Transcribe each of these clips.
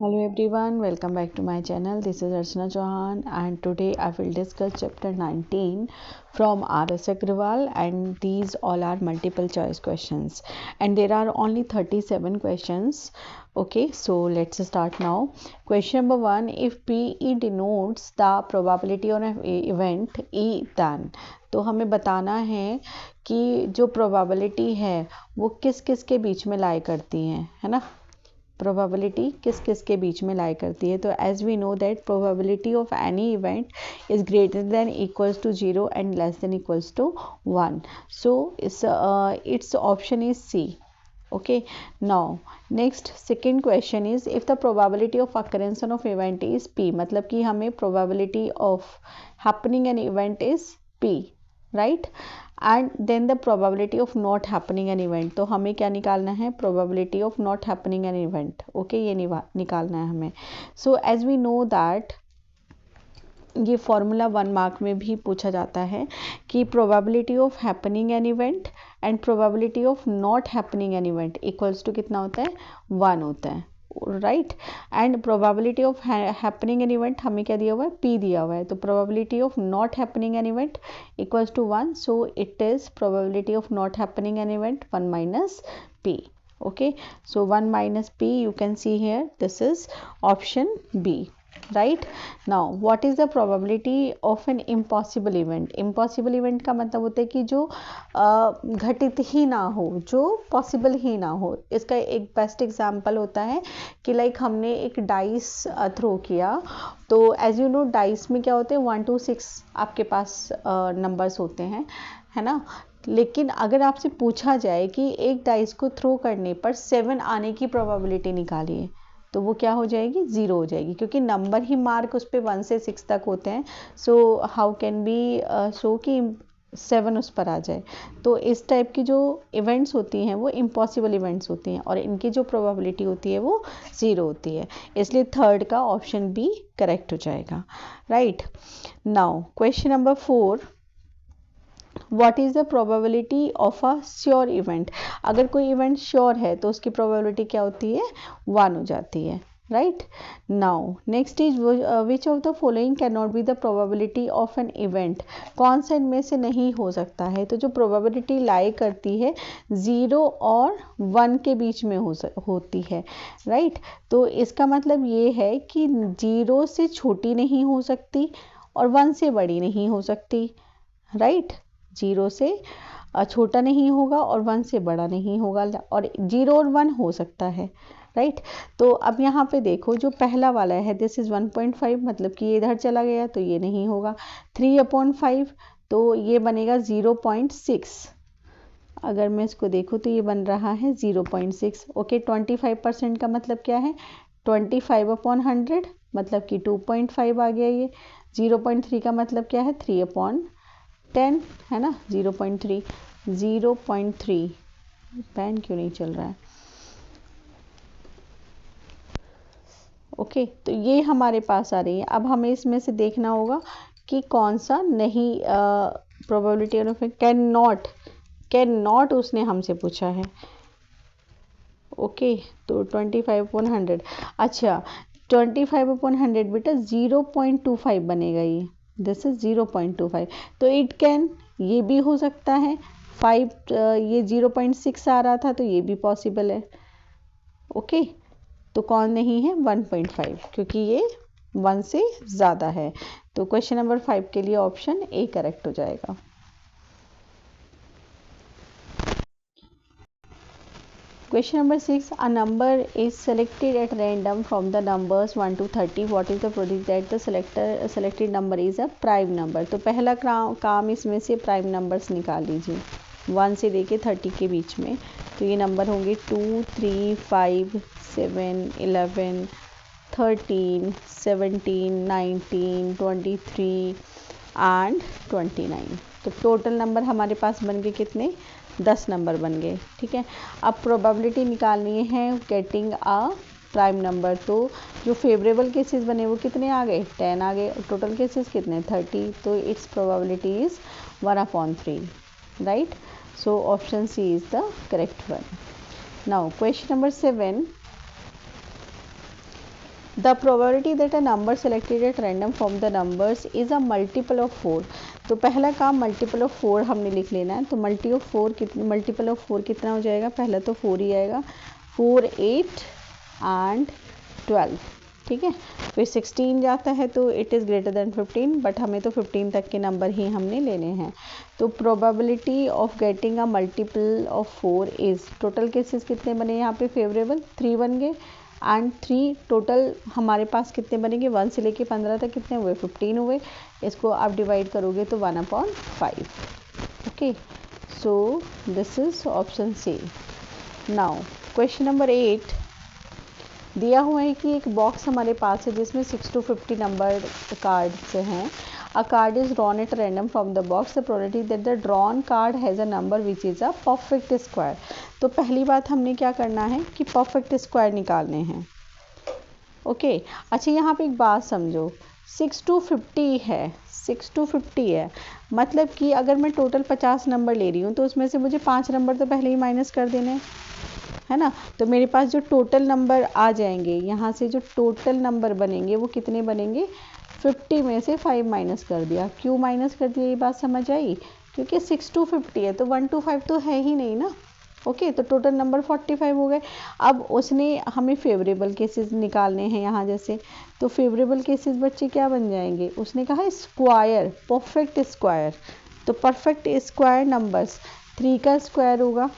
Hello everyone, welcome back to my channel. This is Archana Chauhan and today I will discuss chapter 19 from R.S. Agrawal, and these all are multiple choice questions and there are only 37 questions. Okay, so let's start now. Question number 1, if PE denotes the probability of an event E then, तो हमें बताना है कि जो probability है वो किस किस के बीच में लाई करती है ना, प्रोबेबिलिटी किस किस के बीच में लाई करती है। तो as we know that probability of any event is greater than equals to 0 and less than equals to 1, so it's option is C. Okay, now next second question is if the probability of occurrence of event is p, मतलब कि हमें probability of happening an event is p, right, and then the probability of not happening an event, तो हमें क्या निकालना है, probability of not happening an event. Okay, ये निकालना है हमें. So as we know that ये फॉर्मूला 1 मार्क में भी पूछा जाता है कि probability of happening an event and probability of not happening an event equals to कितना होता है, 1 होता है, right. And probability of happening an event हमें क्या दिया हुआ है, p दिया हुआ है. तो probability of not happening an event equals to 1, so it is probability of not happening an event 1 minus p. Okay, so 1 minus p you can see here, this is option B. Right. Now what is the probability of an impossible event. Impossible event का मतलब होता है कि जो घटित ही ना हो, जो पॉसिबल ही ना हो. इसका एक बेस्ट एग्जांपल होता है कि लाइक हमने एक डाइस थ्रो किया, तो एज यू नो डाइस में क्या होते हैं 1 to 6 आपके पास नंबर्स होते हैं, है ना. लेकिन अगर आपसे पूछा जाए कि एक डाइस को थ्रो करने पर 7 आने की प्रोबेबिलिटी निकालिए, तो वो क्या हो जाएगी, 0 हो जाएगी, क्योंकि नंबर ही मार्क उस पर 1 से 6 तक होते हैं. So how can be show कि 7 उस पर आ जाए. तो इस टाइप की जो इवेंट्स होती हैं वो इम्पॉसिबल इवेंट्स होती हैं और इनकी जो प्रोबेबिलिटी होती है वो 0 होती है. इसलिए थर्ड का ऑप्शन बी करेक्ट हो जाएगा, right. Now question number 4, what is the probability of a sure event. अगर कोई इवेंट श्योर है तो उसकी प्रोबेबिलिटी क्या होती है, 1 हो जाती है, right. Now next is which of the following can not be the probability of an event. कौन सा इनमें से नहीं हो सकता है. तो जो प्रोबेबिलिटी लाई करती है 0 और 1 के बीच में होती है, राइट. तो इसका मतलब ये है कि 0 से छोटी नहीं हो सकती और 1 से बड़ी नहीं हो सकती, राइट. 0 से छोटा नहीं होगा और 1 से बड़ा नहीं होगा, और 0 और 1 हो सकता है, राइट. तो अब यहाँ पे देखो जो पहला वाला है दिस इज़ 1.5, मतलब कि ये इधर चला गया तो ये नहीं होगा. 3/5 तो ये बनेगा 0.6. अगर मैं इसको देखूँ तो ये बन रहा है 0.6. ओके, 25% का मतलब क्या है, 25/100 मतलब कि 2.5 आ गया ये. 0.3 का मतलब क्या है, 3/10 है ना, 0.3. 0.3 पेन क्यों नहीं चल रहा है. ओके, तो ये हमारे पास आ रही है. अब हमें इसमें से देखना होगा कि कौन सा नहीं, प्रोबेबिलिटी ऑफ कैन नॉट उसने हमसे पूछा है. ओके, तो 25/100. अच्छा, 25/100 बेटा 0.25 बनेगा ये, दिस इज 0.25. तो इट कैन, ये भी हो सकता है. 5 ये 0.6 आ रहा था तो ये भी पॉसिबल है. ओके, तो कौन नहीं है, 1.5, क्योंकि ये 1 से ज़्यादा है. तो क्वेश्चन नंबर 5 के लिए ऑप्शन ए करेक्ट हो जाएगा. Question number 6, a number is selected at random from the numbers 1 to 30. What is the proof that the selected number is a prime number. तो पहला काम इसमें से प्राइम नंबर्स निकाल लीजिए 1 से लेके 30 के बीच में. तो ये नंबर होंगे 2, 3, 5, 7, 11, 13, 17, 19, 23 एंड 29. तो टोटल नंबर हमारे पास बन गए कितने, 10 नंबर बन गए, ठीक है. अब प्रोबेबिलिटी निकालनी है गेटिंग अ प्राइम नंबर. तो जो फेवरेबल केसेस बने वो कितने आ गए, 10 आ गए. टोटल केसेस कितने, 30. तो its probability is 1/3, right. So option C is the correct one. Now question number 7, the probability that a number selected at random from the numbers is a multiple of 4। तो पहला काम multiple of 4 हमने लिख लेना है। तो multiple of 4 कितना हो जाएगा, पहला तो 4 ही आएगा, 4, 8 एंड 12, ठीक है। फिर 16 जाता है तो it is greater than 15, but हमें तो 15 तक के नंबर ही हमने लेने हैं। तो probability of getting a multiple of 4 is, total cases कितने बने यहाँ पे, फेवरेबल 3 बन गए एंड 3 टोटल हमारे पास कितने बनेंगे, 1 से लेके 15 तक कितने हुए, 15 हुए। इसको आप डिवाइड करोगे तो 1/5। Okay, so this is option C. Now question number 8 दिया हुआ है कि एक बॉक्स हमारे पास है जिसमें 6 to 50 नंबर कार्ड्स हैं। अ card is drawn at random from the box, the probability that the drawn card has a number which is a perfect square. तो पहली बात हमने क्या करना है कि परफेक्ट स्क्वायर निकालने हैं। ओके, अच्छा यहाँ पे एक बात समझो, 6 to 50 है, 6 to 50 है, मतलब कि अगर मैं टोटल 50 नंबर ले रही हूँ तो उसमें से मुझे 5 नंबर तो पहले ही माइनस कर देने है ना। तो मेरे पास जो टोटल नंबर आ जाएंगे, यहाँ से जो टोटल नंबर बनेंगे वो कितने बनेंगे, 50 में से 5 माइनस कर दिया। क्यों माइनस कर दिया, ये बात समझ आई, क्योंकि 6 to 50 है तो 1 to 5 तो है ही नहीं ना। ओके, तो टोटल नंबर 45 हो गए। अब उसने हमें फेवरेबल केसेस निकालने हैं यहाँ जैसे, तो फेवरेबल केसेस बच्चे क्या बन जाएंगे, उसने कहा स्क्वायर, परफेक्ट स्क्वायर। तो परफेक्ट स्क्वायर नंबर्स 3 का स्क्वायर होगा,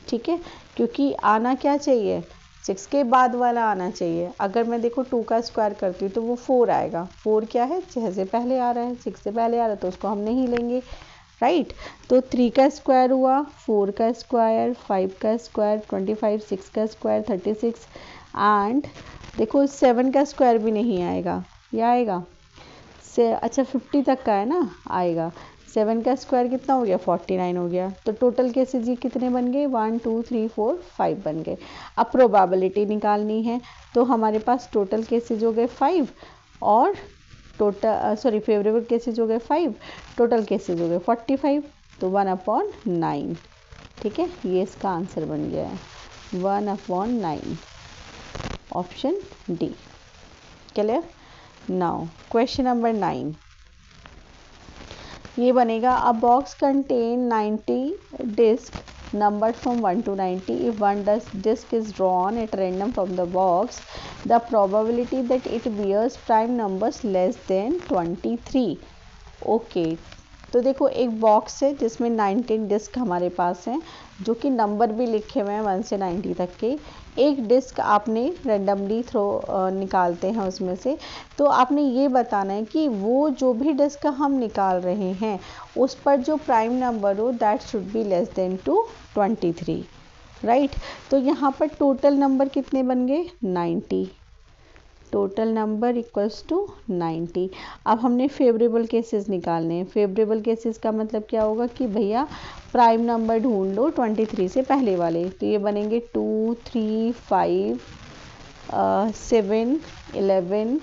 ठीक है, क्योंकि आना क्या चाहिए, 6 के बाद वाला आना चाहिए। अगर मैं देखो 2 का स्क्वायर करती हूँ तो वो 4 आएगा, 4 क्या है, 6 से पहले आ रहा है, 6 से pहले आ रहा है तो उसको हम नहीं लेंगे, राइट। तो 3 का स्क्वायर हुआ, 4 का स्क्वायर, 5 का स्क्वायर 25, 6 का स्क्वायर 36 एंड देखो 7 का स्क्वायर भी नहीं आएगा, ये आएगा से, अच्छा 50 तक का है ना, आएगा। 7 का स्क्वायर कितना हो गया, 49 हो गया। तो टोटल केसेज ये कितने बन गए, 1 2 3 4 5 बन गए। अब प्रोबेबिलिटी निकालनी है, तो हमारे पास टोटल केसेज हो गए 5 और टोटल फेवरेबल केसेज हो गए 5, टोटल केसेज हो गए 45, तो 1/9, ठीक है, ये इसका आंसर बन गया है 1/9, option D. Clear. Now question number 9 ये बनेगा, अ बॉक्स कंटेन 90 डिस्क numbered from 1 to 90. If one disc is drawn at random from the box, the probability that it bears prime numbers less than 23. Okay, तो देखो एक box है जिसमें 19 disc हमारे पास हैं, जो कि नंबर भी लिखे हुए हैं 1 से 90 तक के। एक डिस्क आपने रेंडमली निकालते हैं उसमें से, तो आपने ये बताना है कि वो जो भी डिस्क हम निकाल रहे हैं उस पर जो प्राइम नंबर हो that should be less than to 23, right. तो यहाँ पर टोटल नंबर कितने बन गए, 90, टोटल नंबर इक्वल्स टू 90। अब हमने फेवरेबल केसेस निकालने हैं। फेवरेबल केसेस का मतलब क्या होगा कि भैया प्राइम नंबर ढूंढ लो 23 से पहले वाले, तो ये बनेंगे 2 3 5 7 11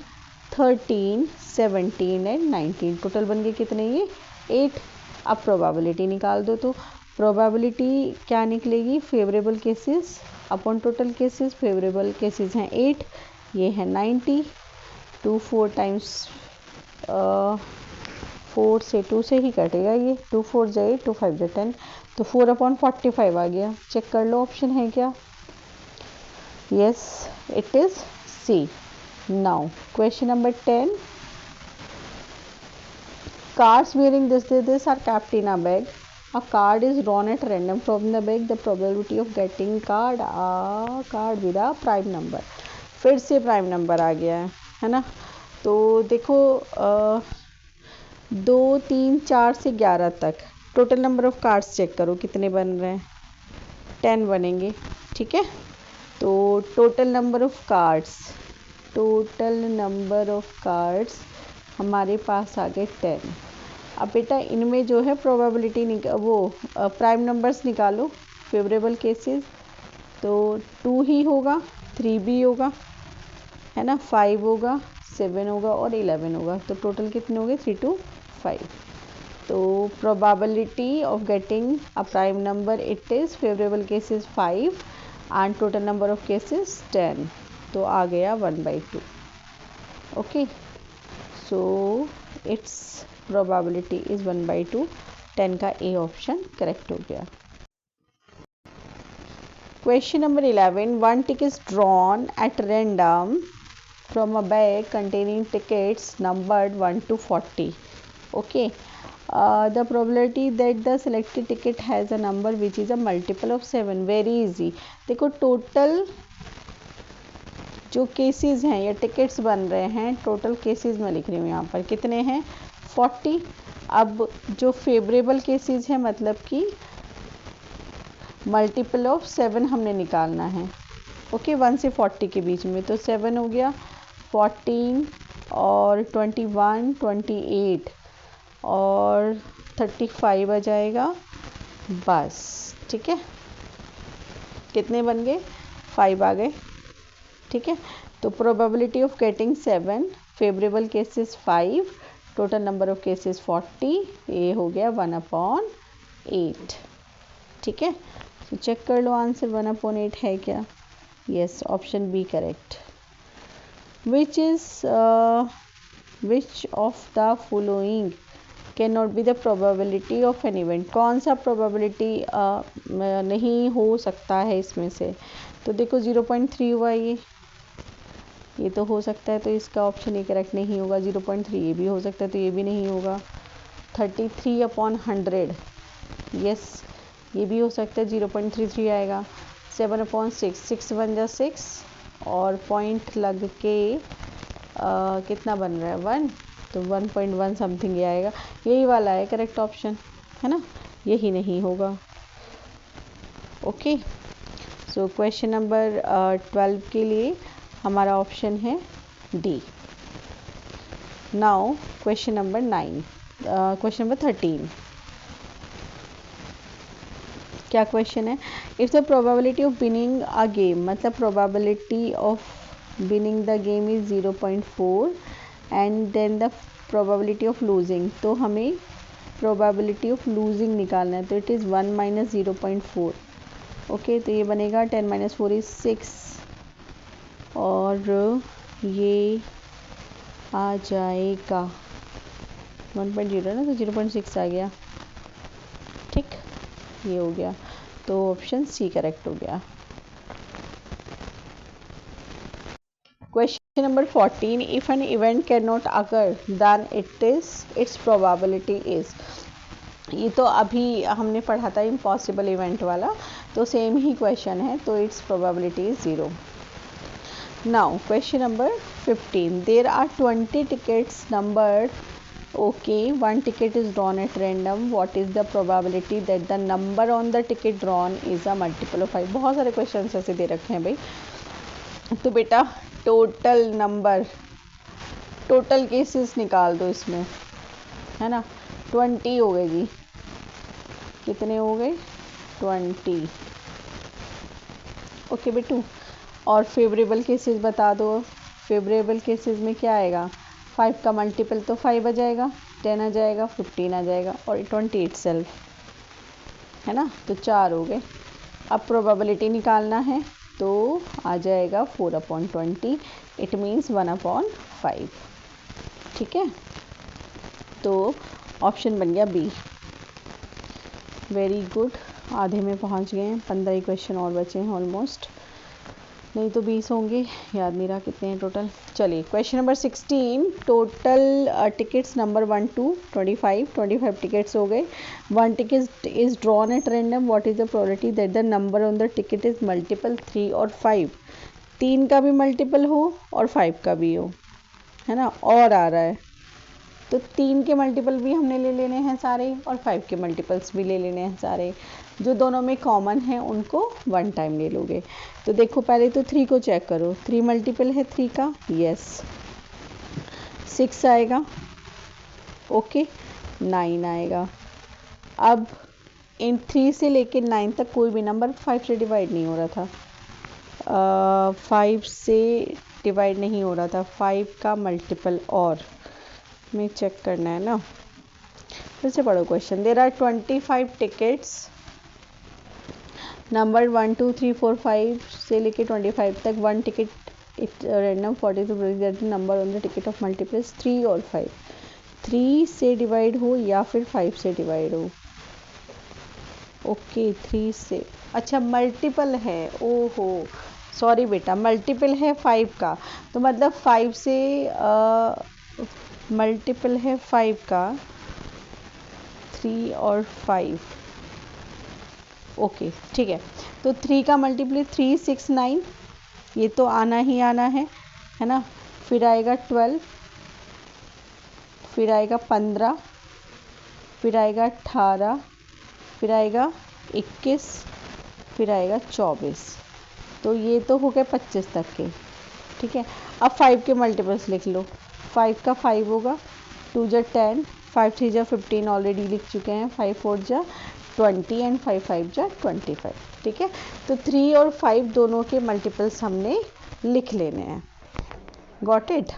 13 17 एंड 19, टोटल बन गए कितने, ये 8। अब प्रोबेबिलिटी निकाल दो, तो प्रोबेबिलिटी क्या निकलेगी, favourable cases upon total cases, favourable cases हैं 8, ये है 90, 2 4 टाइम्स 4 से 2 से ही कटेगा ये, 2 4 जाए 2 5 जाए 10, तो 4/45 आ गया। चेक कर लो ऑप्शन है क्या, yes it is C. Now question number 10, cards bearing this are kept in a bag. A card is drawn at random from the bag. The probability of getting card with a prime number. फिर से prime number आ गया है ना। तो देखो 2 3 4 से 11 तक total number of cards check करो कितने बन रहे हैं, 10 बनेंगे, ठीक है। तो टोटल नंबर ऑफ कार्ड्स हमारे पास आ गए 10। अब बेटा इनमें जो है प्रोबेबिलिटी वो प्राइम नंबर्स निकालो, फेवरेबल केसेस, तो 2 ही होगा, 3 भी होगा, है ना, 5 होगा, 7 होगा और 11 होगा, तो टोटल कितने हो गए 3 to 5। तो probability of getting a prime number it is favourable cases 5 and total number of cases 10। तो आ गया 1/2. Okay, so it's probability is 1/2. 10 का ए ऑप्शन करेक्ट हो गया. Question number 11. One ticket is drawn at random from a bag containing tickets numbered 1 to 40. Okay. The probability that the selected ticket has a number which is a multiple of 7. Very easy. देखो total जो cases हैं या tickets बन रहे हैं, total cases मैं लिख रही हूँ यहाँ पर कितने हैं 40. अब जो फेवरेबल केसेस हैं मतलब कि मल्टीपल ऑफ 7 हमने निकालना है. ओके, 1 से 40 के बीच में, तो 7 हो गया, 14 और 21, 28 और 35 आ जाएगा बस. ठीक है, कितने बन गए 5 आ गए. ठीक है, तो probability of getting 7, favourable cases 5, total number of cases 40, ये हो गया 1/8. ठीक है, तो चेक कर लो आंसर 1/8 है क्या. Yes, option B correct. Which of the following can not be the probability of an event. कौन सा प्रोबेबिलिटी नहीं हो सकता है इसमें से. तो देखो 0.3 हुआ, ये तो हो सकता है, तो इसका ऑप्शन ए करेक्ट नहीं होगा. 0.3 ये भी हो सकता है, तो ये भी नहीं होगा. 33/100 यस, ये भी हो सकता है, 0.33 आएगा. 7/6, 6 बन जा 6 और पॉइंट लग के कितना बन रहा है 1, तो 1.1 समथिंग ये आएगा. यही वाला है करेक्ट ऑप्शन, है ना, यही नहीं होगा. ओके, सो क्वेश्चन नंबर 12 के लिए हमारा ऑप्शन है डी. Now question number 13. क्या क्वेश्चन है. It's the probability of winning a game, मतलब probability of winning the game is 0.4 and then the probability of losing. तो हमें प्रोबेबिलिटी ऑफ लूजिंग निकालना है, तो इट इज़ 1 - 0.4. ओके, तो ये बनेगा 10 - 4 इज 6 और ये आ जाएगा 1.0 ना, तो 0.6 आ गया. ठीक, ये हो गया, तो ऑप्शन सी करेक्ट हो गया. Question number 14. If an event can not occur then its probability is. ये तो अभी हमने पढ़ा था इम्पॉसिबल इवेंट वाला, तो सेम ही क्वेश्चन है, तो its probability is 0. Now question number 15. There are 20 tickets numbered. Okay, one ticket is drawn at random. What is the probability that the number on the ticket drawn is a multiple of 5? बहुत सारे question ऐसे दे रखे हैं भाई. तो बेटा total number, total cases निकाल दो इसमें, है ना. 20 हो गए जी, कितने हो गए 20. ओके बेटू, और फेवरेबल केसेस बता दो. फेवरेबल केसेस में क्या आएगा, 5 का मल्टीपल तो 5 आ जाएगा, 10 आ जाएगा, 15 आ जाएगा और 20 इटसेल्फ, है ना, तो 4 हो गए. अब प्रोबेबिलिटी निकालना है, तो आ जाएगा 4/20. It means 1/5. ठीक है, तो ऑप्शन बन गया बी. वेरी गुड, आधे में पहुंच गए हैं, 15 क्वेश्चन और बचे हैं ऑलमोस्ट, नहीं तो 20 होंगे, याद नहीं रहा कितने हैं टोटल. चलिए question number 16. Total tickets number 1 to 25 tickets हो गए. 1 ticket is drawn at random. What is the probability that the number on the ticket is multiple 3 और 5. 3 का भी मल्टीपल हो और 5 का भी हो, है ना, और आ रहा है, तो 3 के मल्टीपल भी हमने ले लेने हैं सारे और 5 के मल्टीपल्स भी ले लेने हैं सारे. जो दोनों में कॉमन है उनको 1 टाइम ले लोगे. तो देखो पहले तो 3 को चेक करो. 3 मल्टीपल है 3 का, यस, 6 आएगा. ओके, 9 आएगा. अब इन 3 से लेके 9 तक कोई भी नंबर 5 से डिवाइड नहीं हो रहा था. 5 से डिवाइड नहीं हो रहा था. 5 का मल्टीपल और में चेक करना है ना. फिर से पढ़ो question. There are 25 tickets number 1 2 3 4 5 से लेके 25 तक. 1 ticket It random 40 to predict that the number on the ticket of multiple is 3 और 5. 3 से डिवाइड हो या फिर 5 से डिवाइड हो. ओके 3 से, अच्छा मल्टीपल है, ओहो सॉरी बेटा, मल्टीपल है 5 का, तो मतलब 5 से मल्टीपल है 5 का, 3 और 5. ओके ठीक है, तो 3 का मल्टीपल 3 6 9, ये तो आना ही आना है ना. फिर आएगा 12, फिर आएगा 15, फिर आएगा 18, फिर आएगा 21, फिर आएगा 24. तो ये तो हो गए 25 तक के. ठीक है, अब 5 के मल्टीपल्स लिख लो. 5 का 5 होगा, 2 जा 10, 5 3 जा 15 ऑलरेडी लिख चुके हैं, 5 4 जा 20 एंड 5 5 जा 25. ठीक है, तो 3 और 5 दोनों के मल्टीपल्स हमने लिख लेने हैं. Got it.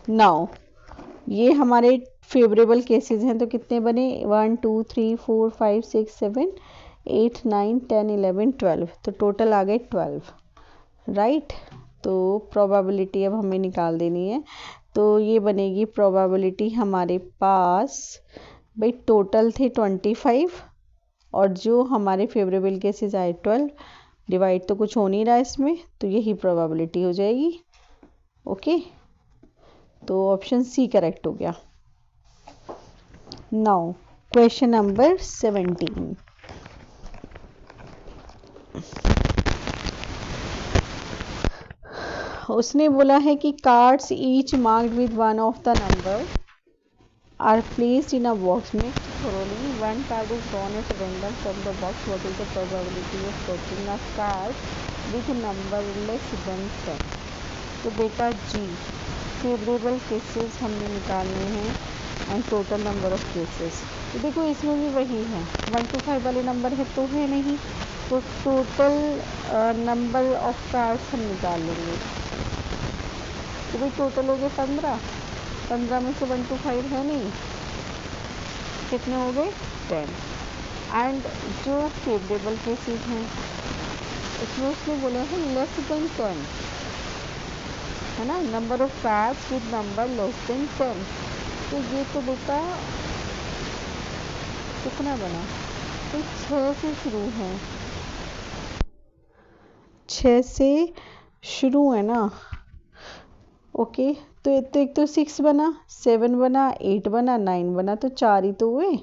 नाउ ये हमारे फेवरेबल केसेस हैं, तो कितने बने 1 2 3 4 5 6 7 8 9 10 11 12, तो टोटल आ गए 12. राइट, तो प्रोबेबिलिटी अब हमें निकाल देनी है. तो ये बनेगी प्रोबेबिलिटी हमारे पास, भाई टोटल थे 25 और जो हमारे फेवरेबल केसेस आए 12, डिवाइड तो कुछ हो नहीं रहा इसमें, तो यही प्रोबेबिलिटी हो जाएगी. ओके, तो ऑप्शन सी करेक्ट हो गया. Now question number 17. उसने बोला है कि cards each marked with one of the number are placed in a box next thoroughly. One card is drawn at random from the box. What is the probability of getting a card with number less than 10? तो बेटा जी, favourable cases हमने निकालने हैं and total number of cases. तो देखो इसमें भी वही है, 1 to 5 वाले नंबर है तो है नहीं, तो टोटल नंबर ऑफ कार्ड्स हम निकाल लेंगे. तो भाई टोटल हो गए 15, 15 में से 1 to 5 है नहीं, कितने हो गए 10. एंड जो फेवरेबल केसेस हैं उसमें उसने बोला है लेस देन 10, है ना, number of cards with number less than 10. तो ये तो बेटा कितना बना, तो 6 से शुरू है, 6 से शुरू है ना. ओके, तो एक तो 6 बना, 7 बना, 8 बना, 9 बना, तो 4 ही तो हुए.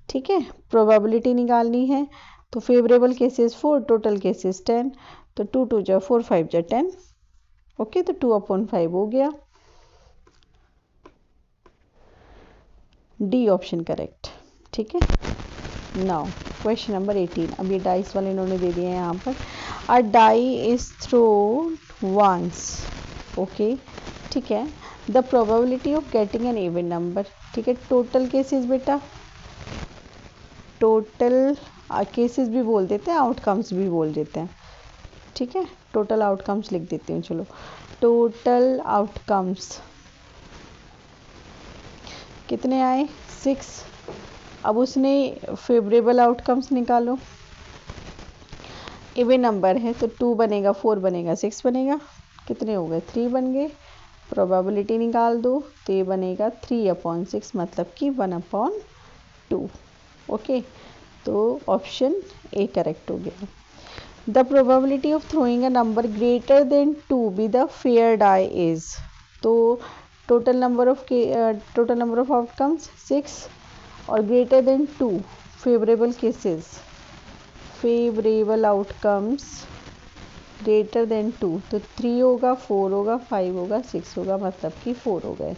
ठीक है, प्रोबेबिलिटी निकालनी है, तो फेवरेबल केसेस 4, टोटल केसेस 10, तो 2 2 जा 4 5 जा 10. ओके, तो 2/5 हो गया. D option correct. ठीक है, नाउ क्वेश्चन नंबर 18. अब ये डाइस वाले इन्होंने दे दिए हैं यहाँ पर. A die is thrown once. Okay ठीक है, the probability of getting an even number. ठीक है, टोटल केसेस बेटा, टोटल केसेस भी बोल देते हैं, आउटकम्स भी बोल देते हैं. ठीक है, टोटल आउटकम्स लिख देती हूँ. चलो, टोटल आउटकम्स कितने आए 6. अब उसने फेवरेबल आउटकम्स निकालो. इवन नंबर है तो 2 बनेगा, 4 बनेगा, 6 बनेगा, कितने हो गए 3 बन गए. प्रोबेबिलिटी निकाल दो, तो ये बनेगा 3/6, मतलब कि 1/2. ओके, तो ऑप्शन ए करेक्ट हो गया. The probability of throwing a number greater than 2 with the fair die is. तो टोटल नंबर ऑफ आउटकम्स 6 और greater than 2 favourable cases, favourable outcomes greater than 2, तो 3 होगा, 4 होगा, 5 होगा, 6 होगा, मतलब कि 4 हो गए.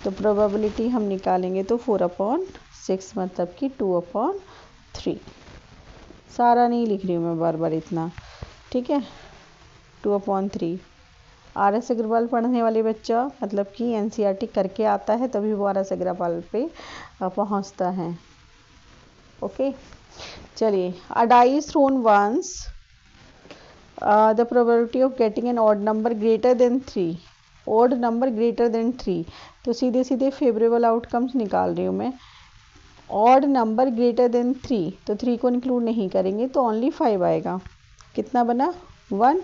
तो प्रोबेबिलिटी हम निकालेंगे तो 4/6, मतलब कि 2/3. सारा नहीं लिख रही हूँ मैं बार बार इतना. ठीक है, 2/3. RS अग्रवाल पढ़ने वाले बच्चा, मतलब कि NCERT करके आता है तभी वो RS अग्रवाल पे पहुँचता है. ओके, चलिए. A die is thrown once, the probability of getting an odd number greater than 3, odd number greater than 3. तो सीधे सीधे फेवरेबल आउटकम्स निकाल रही हूँ मैं. ऑड नंबर ग्रेटर देन 3, तो 3 को इंक्लूड नहीं करेंगे तो ओनली 5 आएगा. कितना बना 1,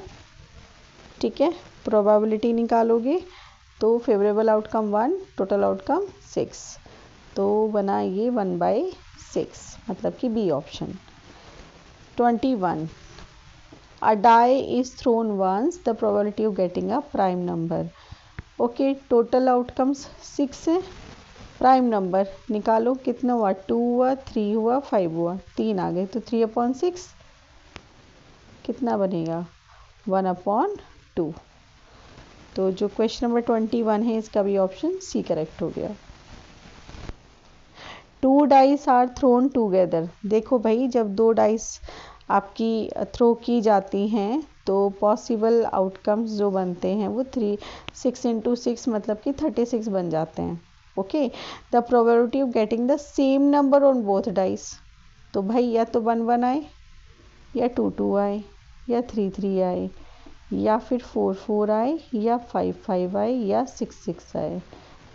ठीक है। प्रोबेबिलिटी निकालोगे तो फेवरेबल आउटकम 1, टोटल आउटकम 6, तो बना ये 1/6, मतलब कि B option. 21, a die is thrown once, the probability of getting a prime number। Okay, total outcomes 6 है, प्राइम नंबर निकालो, कितना हुआ, 2 हुआ, 3 हुआ, 5 हुआ, 3 आ गए, तो 3/6 कितना बनेगा, 1/2। तो जो क्वेश्चन नंबर 21 है इसका भी ऑप्शन सी करेक्ट हो गया। 2 डाइस आर थ्रोन टूगेदर। देखो भाई, जब 2 डाइस आपकी थ्रो की जाती हैं तो पॉसिबल आउटकम्स जो बनते हैं वो 6 × 6 मतलब कि 36 बन जाते हैं। Okay, the probability of getting the same number on both dice, तो भाई या तो 1 1 आए, या 2 2 आए, या 3 3 आए, या फिर 4 4 आए, या 5 5 आए, या 6 6 आए।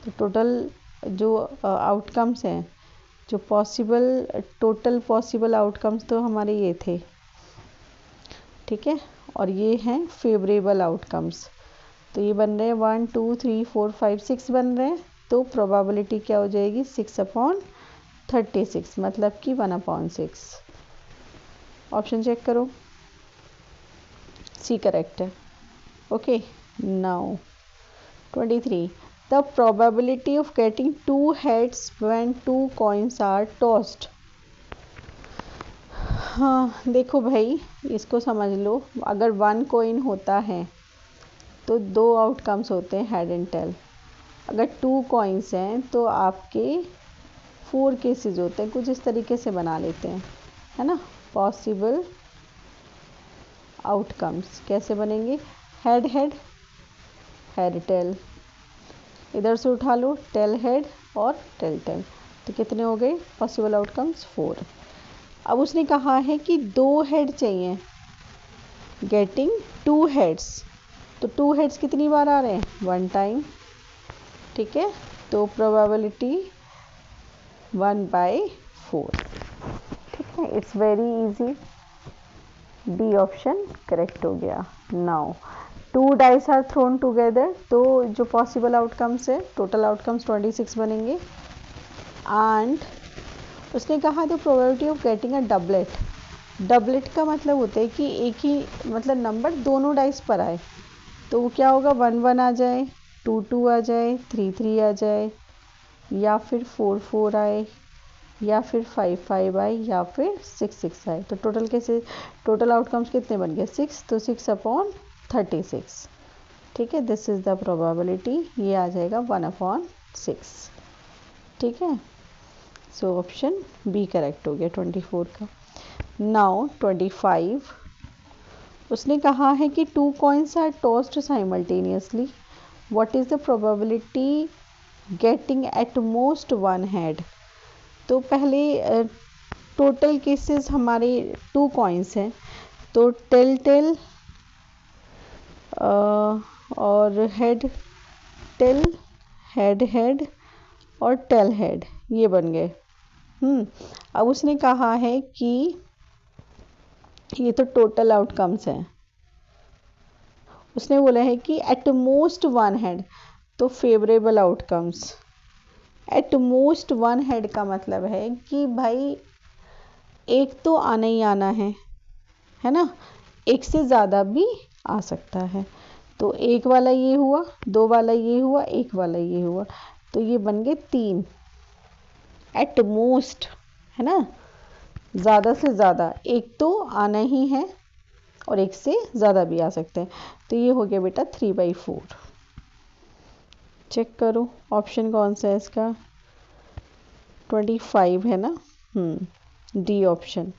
तो टोटल जो आउटकम्स हैं, जो टोटल पॉसिबल आउटकम्स तो हमारे ये थे, ठीक है, और ये हैं फेवरेबल आउटकम्स। तो ये बन रहे हैं 1 2 3 4 5 6 बन रहे हैं, तो प्रोबेबिलिटी क्या हो जाएगी, 6/36, मतलब कि 1/6। ऑप्शन चेक करो, सी करेक्ट है। Okay, now 23, the probability of getting 2 heads when 2 coins are tossed। हाँ देखो भाई, इसको समझ लो, अगर 1 कॉइन होता है तो 2 आउटकम्स होते हैं, हेड एंड टेल। अगर 2 कॉइन्स हैं तो आपके 4 केसेस होते हैं, कुछ इस तरीके से बना लेते हैं, है ना। पॉसिबल आउटकम्स कैसे बनेंगे, हेड हेड, हेड टेल, इधर से उठा लो टेल हेड और टेल टेल, तो कितने हो गए पॉसिबल आउटकम्स, 4। अब उसने कहा है कि 2 हेड चाहिए, गेटिंग 2 हेड्स, तो 2 हेड्स कितनी बार आ रहे हैं, 1 टाइम, ठीक है। तो प्रोबेबिलिटी 1/4, ठीक है। Its very easy, D option correct हो गया। Now 2 dice are thrown together, तो जो पॉसिबल आउटकम्स है, टोटल आउटकम्स 26 बनेंगे। एंड उसने कहा the probability of getting a doublet, doublet का मतलब होता है कि एक ही मतलब नंबर दोनों डाइस पर आए, तो वो क्या होगा, 1 1 आ जाए, 2 2 आ जाए, 3 3 आ जाए, या फिर 4 4 आए, या फिर 5 5 आए, या फिर 6 6 आए। तो टोटल आउटकम्स कितने बन गए, 6, तो 6/36, ठीक है। दिस इज़ द प्रोबेबिलिटी, ये आ जाएगा 1/6, ठीक है। सो ऑप्शन बी करेक्ट हो गया 24 का। नाउ 25, उसने कहा है कि 2 coins are tossed simultaneously, what is the probability getting at most 1 head. तो पहले टोटल केसेस हमारे 2 कॉइन्स हैं, तो टेल टेल और हेड टेल, हेड हेड और टेल हेड, ये बन गए। अब उसने कहा है कि ये तो टोटल आउटकम्स हैं, उसने बोला है कि एट मोस्ट 1 हेड, तो favourable outcomes. Eight most 1 head का मतलब है कि भाई एक तो आना ही आना है ना, एक से ज़्यादा भी आ सकता है। तो एक वाला ये हुआ, 2 वाला ये हुआ, 1 वाला ये हुआ, तो ये बन गए 3 एट मोस्ट, है ना। ज़्यादा से ज़्यादा एक तो आना ही है और एक से ज़्यादा भी आ सकते हैं, तो ये हो गया बेटा 3/4। चेक करो ऑप्शन कौन सा है इसका, 25 है ना, D option.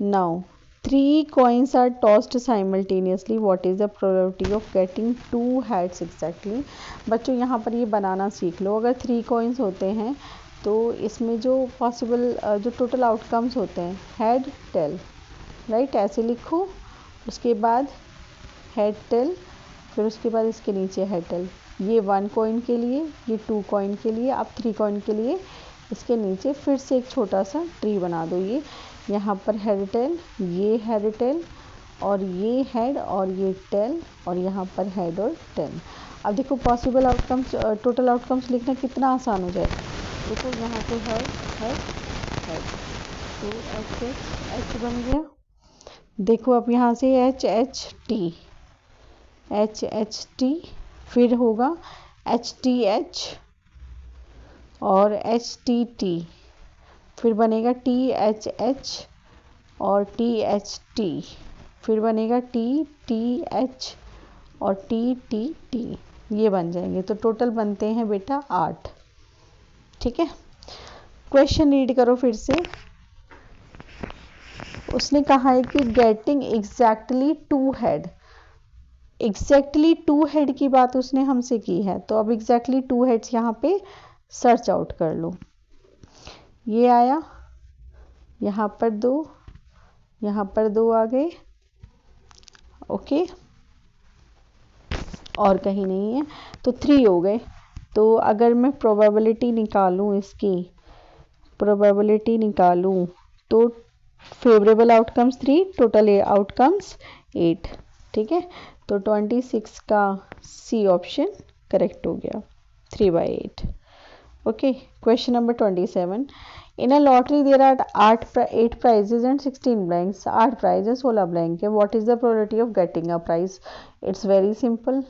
Now 3 coins are tossed simultaneously, what is the probability of getting 2 heads exactly। बच्चों यहाँ पर ये बनाना सीख लो, अगर 3 coins होते हैं तो इसमें जो पॉसिबल जो टोटल आउटकम्स होते हैं, हेड टेल, राइट, ऐसे लिखो, उसके बाद हेड टेल, फिर उसके बाद इसके नीचे हेड टेल, ये 1 कॉइन के लिए, ये 2 कॉइन के लिए, अब 3 कॉइन के लिए इसके नीचे फिर से एक छोटा सा ट्री बना दो। ये यहाँ पर हेड टेल, ये हेड टेल, और ये हेड और ये टेल और यहाँ पर हेड और टेल। अब देखो पॉसिबल आउटकम्स, टोटल आउटकम्स लिखना कितना आसान हो जाएगा। देखो यहाँ पे हेड हेड हेड, तो एच बन गया। देखो अब यहाँ से एच एच टी, फिर होगा एच टी एच और एच टी टी, फिर बनेगा टी एच एच और टी एच टी, फिर बनेगा टी टी एच और टी टी टी, ये बन जाएंगे। तो टोटल बनते हैं बेटा 8। ठीक है, क्वेश्चन रीड करो फिर से। उसने कहा है कि getting exactly 2 head, exactly 2 head की बात उसने हमसे की है। तो अब एग्जैक्टली 2 हेड्स यहाँ पे सर्च आउट कर लो। ये आया, यहाँ पर 2, यहाँ पर 2 आ गए। ओके, और कहीं नहीं है, तो 3 हो गए। तो अगर मैं प्रोबेबिलिटी निकालूं, इसकी प्रोबेबिलिटी निकालूं, तो फेवरेबल आउटकम्स 3, टोटल आउटकम्स 8। ठीक है, तो 26 का सी ऑप्शन करेक्ट हो गया, 3/8। Okay, question number 27। In a lottery there are 8 prizes and 16 blanks। 8 prize है, 16 ब्लैंक है। What is the probability of getting a prize? Its very simple.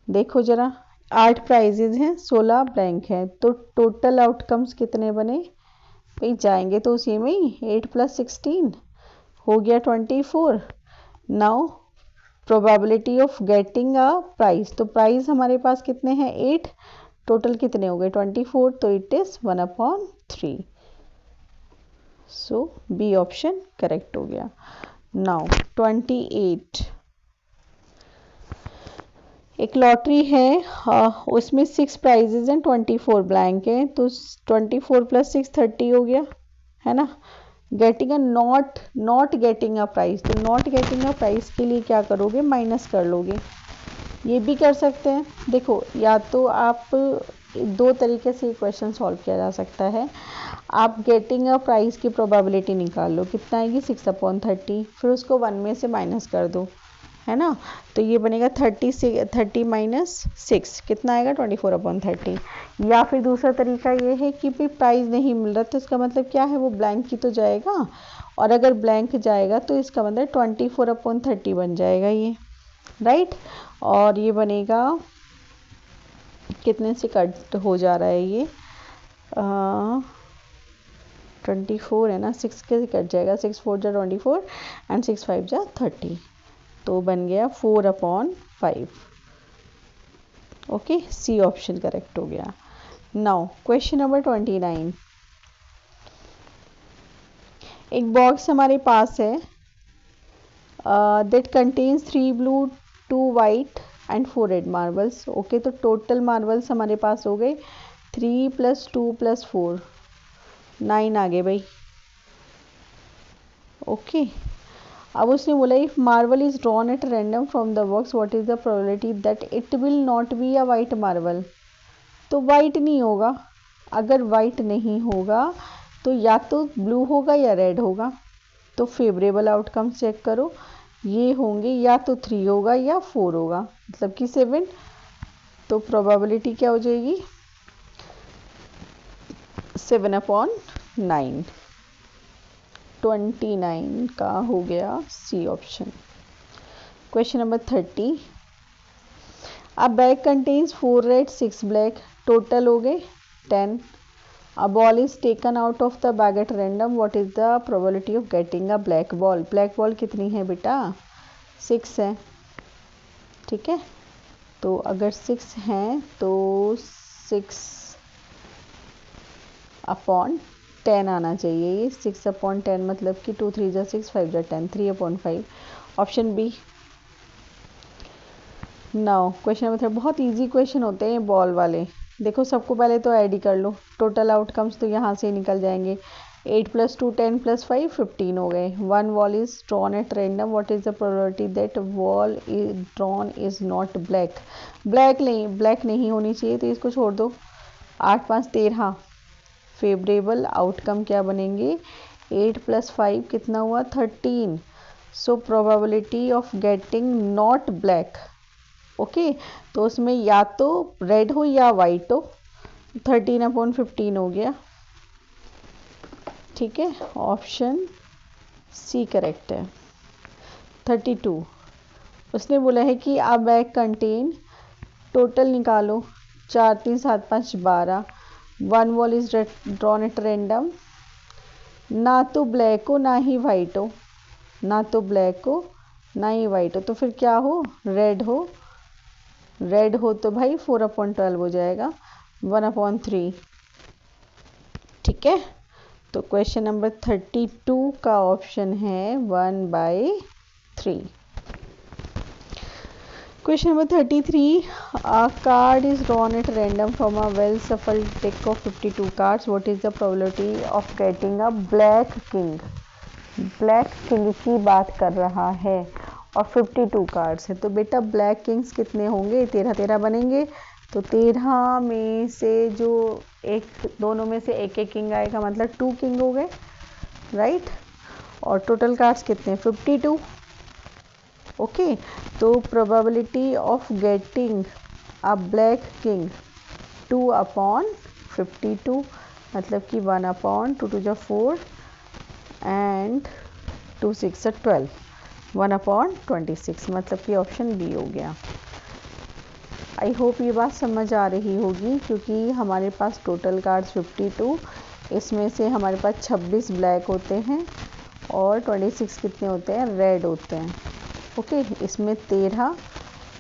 देखो जरा, 8 प्राइजेज हैं, 16 ब्लैंक है, तो टोटल आउटकम्स कितने बने भाई? जाएंगे तो उसी में ही, 8 + 16 हो गया 24। Now probability of getting a prize, तो प्राइज हमारे पास कितने हैं? 8, टोटल कितने हो गए? 24, तो it is 1/3। So B option correct हो गया। नाउ 28, एक लॉटरी है, उसमें 6 प्राइजेज हैं, 24 ब्लैंक है, तो 24 + 6 30 हो गया, है ना। Getting a not getting a prize, तो नॉट गेटिंग अ प्राइज के लिए क्या करोगे? माइनस कर लोगे। ये भी कर सकते हैं। देखो, या तो आप 2 तरीके से क्वेश्चन सॉल्व किया जा सकता है। आप गेटिंग अ प्राइस की प्रोबेबिलिटी निकाल लो, कितना आएगी? 6/30, फिर उसको 1 में से माइनस कर दो, है ना। तो ये बनेगा 30 - 6, कितना आएगा? 24/30। या फिर दूसरा तरीका ये है कि भाई प्राइस नहीं मिल रहा, तो इसका मतलब क्या है? वो ब्लैंक की तो जाएगा, और अगर ब्लैंक जाएगा तो इसका मतलब 24/30 बन जाएगा ये, राइट। और ये बनेगा, कितने से कट हो जा रहा है ये? 24 है ना, 6 के कट जाएगा, 6 4 जा 24 एंड 6 5 जा 30, तो बन गया 4/5। ओके, सी ऑप्शन करेक्ट हो गया। Now question number 29। एक बॉक्स हमारे पास है, that contains 3 blue 2 white and 4 red marbles. Okay, तो टोटल मार्बल्स हमारे पास हो गए 3 + 2 + 4, 9 आ गए भाई। ओके, अब उसने बोला if marble is drawn at random from the box, what is the probability that it will not be a white marble? तो वाइट नहीं होगा। अगर वाइट नहीं होगा तो या तो ब्लू होगा या रेड होगा। तो फेवरेबल आउटकम चेक करो, ये होंगे या तो 3 होगा या 4 होगा, मतलब कि 7। तो प्रोबेबिलिटी क्या हो जाएगी? 7/9। 29 का हो गया C option. Question number 30। A bag contains 4 red 6 black, total हो गए 10। A ball is taken out of the bag at random, what is the probability of getting a black ball? Black ball कितनी है बेटा? 6 है। ठीक है, तो अगर 6 हैं तो 6/10 आना चाहिए। ये 6/10 मतलब कि 2 3 जा 6 5 जा 10, 3/5, option B. Now question number 3, बहुत इजी क्वेश्चन होते हैं बॉल वाले। देखो, सबको पहले तो ऐड ही कर लो, टोटल आउटकम्स तो यहाँ से निकल जाएंगे। 8 + 2 10 + 5 15 हो गए। 1 wall is drawn at random, what is the probability that wall is drawn is not black? Black नहीं होनी चाहिए, तो इसको छोड़ दो। 8 5 13, फेवरेबल आउटकम क्या बनेंगे? 8 + 5 कितना हुआ? 13, so probability of getting not black, okay, तो उसमें या तो रेड हो या वाइट हो, 13/15 हो गया, ठीक है, ऑप्शन सी करेक्ट है। 32, उसने बोला है कि आ बैग कंटेन, टोटल निकालो, 4 3 7 5 12, 1 ball is drawn at random, ना तो ब्लैक हो ना ही वाइट हो, ना तो ब्लैक हो ना ही वाइट हो, तो फिर क्या हो, रेड हो, रेड हो तो भाई 4/12 हो जाएगा, 1/3, ठीक है। तो क्वेश्चन नंबर 32 का ऑप्शन है 1/3। Question number 33. A card is drawn at random from a well-shuffled deck of 52 cards. What is the probability of getting a black king? Black king की बात कर रहा है और 52 कार्ड्स है, तो बेटा ब्लैक किंग्स कितने होंगे, 13 बनेंगे, तो 13 में से जो एक, दोनों में से एक एक किंग आएगा, मतलब 2 किंग हो गए, राइट। और टोटल कार्ड्स कितने, 52, ओके। तो probability of getting a black king 2/52, मतलब कि 1/2 2 4 एंड 2 6 12, 1/26, मतलब कि ऑप्शन बी हो गया। आई होप ये बात समझ आ रही होगी, क्योंकि हमारे पास टोटल कार्ड्स 52, इसमें से हमारे पास 26 ब्लैक होते हैं और 26 कितने होते हैं, रेड होते हैं, ओके। इसमें 13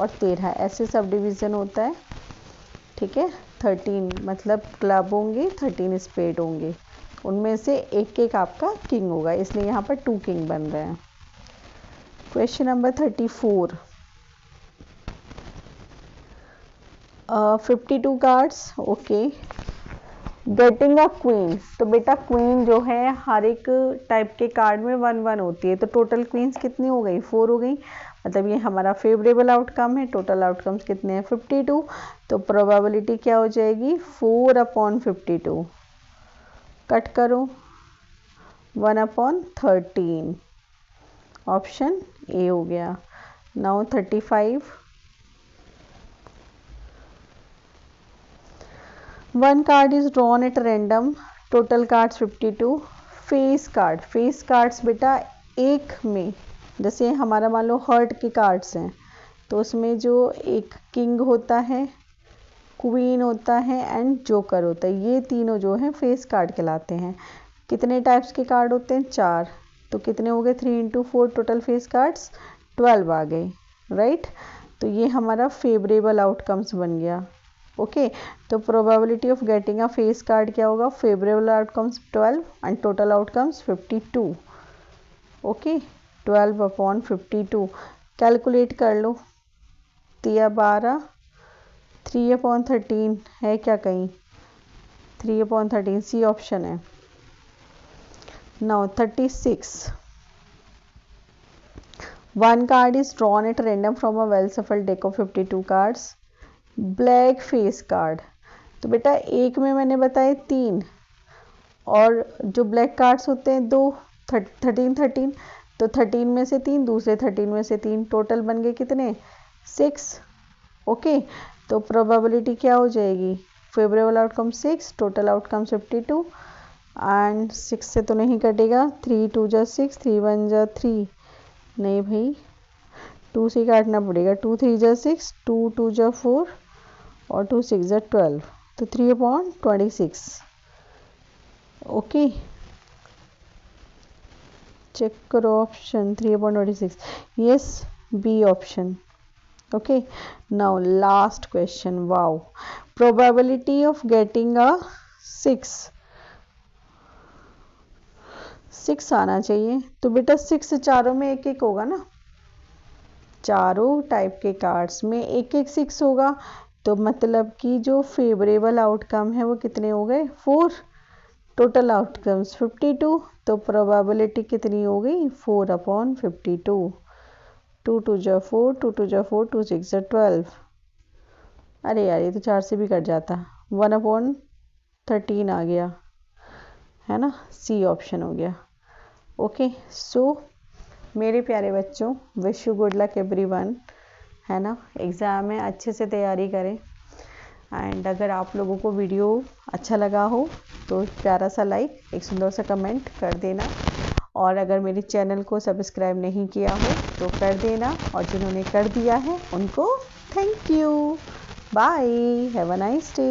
और 13 ऐसे सब डिवीज़न होता है, ठीक है। 13 मतलब क्लब होंगे, 13 स्पेड होंगे, उनमें से एक एक आपका किंग होगा, इसलिए यहाँ पर 2 किंग बन रहे हैं। Question number 34, 52 cards, okay, getting a queen, तो बेटा क्वीन जो है हर एक टाइप के कार्ड में 1 होती है, तो टोटल क्वींस कितनी हो गई, 4 हो गई, मतलब ये हमारा फेवरेबल आउटकम है। टोटल आउटकम्स कितने हैं, 52, तो प्रोबेबिलिटी क्या हो जाएगी, 4/52, कट करो, 1/13, ऑप्शन ए हो गया। Now 35, 1 card is drawn at random, total cards 52, face card, face cards बेटा एक में, जैसे हमारा मान लो हर्ट के कार्ड्स हैं, तो उसमें जो एक किंग होता है, क्वीन होता है एंड जोकर होता है, ये तीनों जो हैं फेस कार्ड कहलाते हैं। कितने टाइप्स के कार्ड होते हैं, 4, तो कितने हो गए, 3 × 4 टोटल फेस कार्ड्स 12 आ गए, राइट। तो ये हमारा फेवरेबल आउटकम्स बन गया, ओके। तो probability of getting a face card क्या होगा, favourable outcomes 12 and total outcomes 52, okay. 12/52 calculate कर लो, 12 3/13 है क्या कहीं, 3/13 सी ऑप्शन है। Now 36, 1 card is drawn at random from a well shuffled deck of 52 cards, black face card, तो बेटा एक में मैंने बताए 3 और जो ब्लैक कार्ड्स होते हैं 2, 13, तो 13 में से 3, दूसरे 13 में से 3, टोटल बन गए कितने, 6, ओके। तो प्रोबेबिलिटी क्या हो जाएगी, favourable outcome 6, total outcome 52 and 6 से तो नहीं कटेगा, 3 2 जा 6, 3 1 जा 3, नहीं भाई 2 से काटना पड़ेगा, 2 3 जा 6, 2 2 जा 4 और 2 6 जा 12, तो 3/26, ओके। चेक करो option 3/26, yes, B option, okay. Now last question, wow, probability of getting a 6 आना चाहिए, तो बेटा 6 चारों में एक एक होगा ना, चारों टाइप के कार्ड्स में एक एक 6 होगा, तो मतलब कि जो फेवरेबल आउटकम है वो कितने हो गए, 4, टोटल आउटकम्स 52, तो प्रोबेबिलिटी कितनी हो गई, 4/52, 2 2 जा 4, 2 2 जा 4, 2 6 जा 12, अरे यार ये तो 4 से भी कट जाता, 1/13 आ गया है ना, सी ऑप्शन हो गया, ओके। सो मेरे प्यारे बच्चों, wish you good luck everyone, है ना। एग्ज़ाम में अच्छे से तैयारी करें। एंड अगर आप लोगों को वीडियो अच्छा लगा हो तो प्यारा सा लाइक, एक सुंदर सा कमेंट कर देना। और अगर मेरे चैनल को सब्सक्राइब नहीं किया हो तो कर देना, और जिन्होंने कर दिया है उनको thank you. Bye, have a nice day.